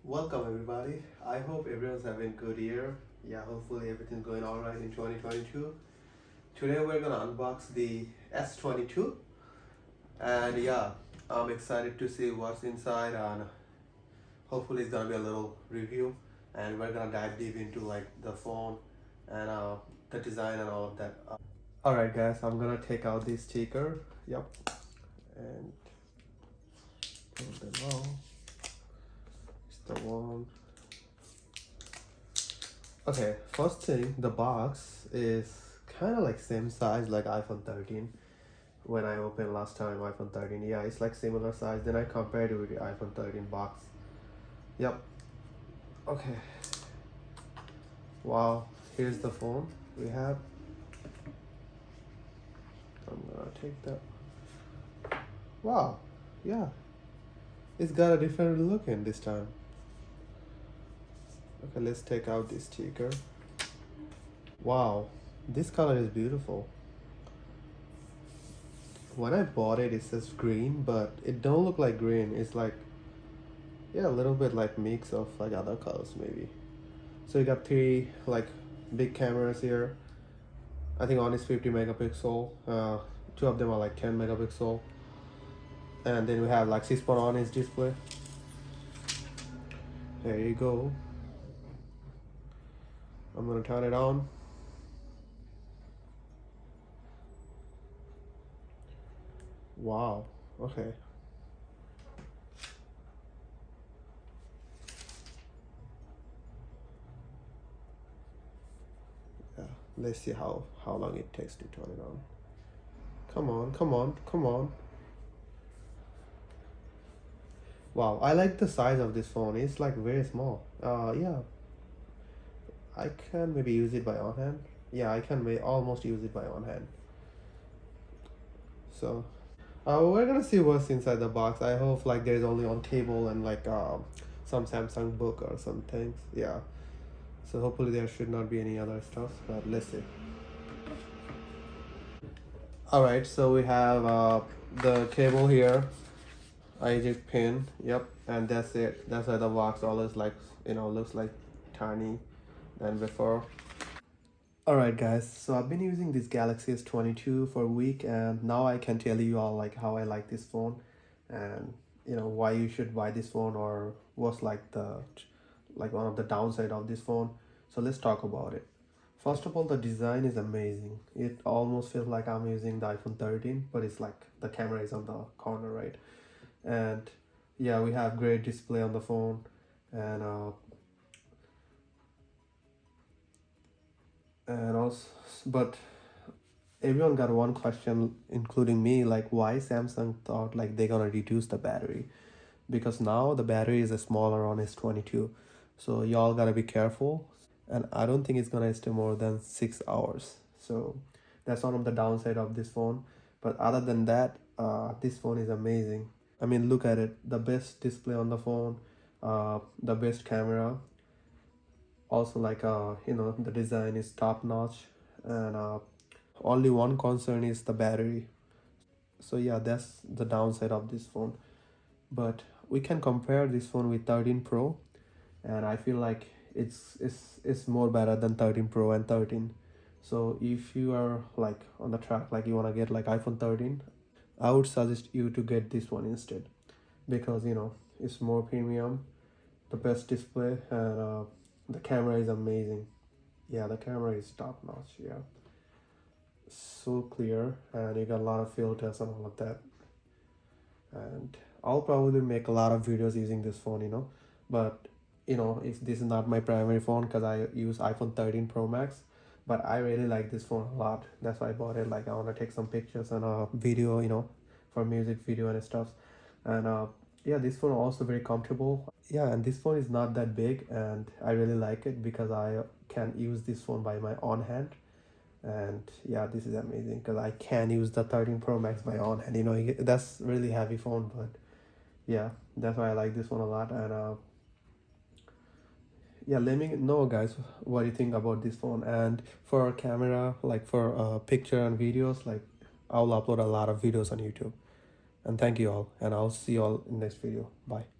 Welcome everybody. I hope everyone's having a good year. Yeah, hopefully everything's going all right in 2022. Today we're gonna unbox the S22, and yeah, I'm excited to see what's inside, and hopefully it's gonna be a little review, and we're gonna dive deep into like the phone and the design and all of that. All right, guys, I'm gonna take out the sticker. Yep, and pull them out. It's the one. Okay, first thing, the box is kind of like same size like iPhone 13. When I opened last time iPhone 13, yeah, it's like similar size. Then I compared it with the iPhone 13 box. Yep. Okay. Wow. Here's the phone we have. I'm gonna take that. Wow. Yeah. It's got a different look in this time. Okay, let's take out this sticker. Wow. This color is beautiful. When I bought it, it says green, but it don't look like green. It's like, yeah, a little bit like mix of like other colors maybe. So you got three like big cameras here. I think one is 50 megapixel. Two of them are like 10 megapixel. And then we have like 6.1 inch display. There you go. I'm gonna turn it on. Wow. Okay. Yeah. Let's see how long it takes to turn it on. Come on, come on, come on. Wow, I like the size of this phone. It's like very small. Yeah, I can maybe use it by one hand. Yeah, I can almost use it by one hand. So, we're gonna see what's inside the box. I hope like there's only on table and like some Samsung book or some things. Yeah. So hopefully there should not be any other stuff. But let's see. All right, so we have the cable here. IJ pin, yep, and that's it. That's why the box always like, looks like tiny than before. All right, guys, so I've been using this Galaxy S22 for a week, and now I can tell you all like how I like this phone, and why you should buy this phone, or what's like the one of the downside of this phone. So let's talk about it. First of all, the design is amazing. It almost feels like I'm using the iPhone 13, but it's like the camera is on the corner, right? And yeah, we have great display on the phone, and also, but everyone got one question, including me, like why Samsung thought like they're gonna reduce the battery, because now the battery is a smaller on S22, so y'all gotta be careful, and I don't think it's gonna stay more than 6 hours. So that's one of the downside of this phone. But other than that, this phone is amazing. I mean, look at it, the best display on the phone, the best camera. Also, like the design is top notch, and only one concern is the battery. So yeah, that's the downside of this phone. But we can compare this phone with 13 Pro, and I feel like it's more better than 13 Pro and 13. So if you are like on the track, like you want to get like iPhone 13, I would suggest you to get this one instead, because it's more premium, the best display, and the camera is amazing. Yeah, the camera is top notch. Yeah, so clear, and you got a lot of filters and all of that. And I'll probably make a lot of videos using this phone, but if this is not my primary phone, because I use iPhone 13 Pro Max, but I really like this phone a lot. That's why I bought it. Like I want to take some pictures and a video, for music video and stuff. And yeah, this phone also very comfortable. Yeah, and this phone is not that big, and I really like it because I can use this phone by my own hand. And yeah, this is amazing because I can use the 13 Pro Max by own hand. That's really heavy phone, but yeah, that's why I like this one a lot. And yeah, let me know guys what you think about this phone. And for camera, like for picture and videos, like I'll upload a lot of videos on YouTube. And thank you all, and I'll see you all in next video. Bye.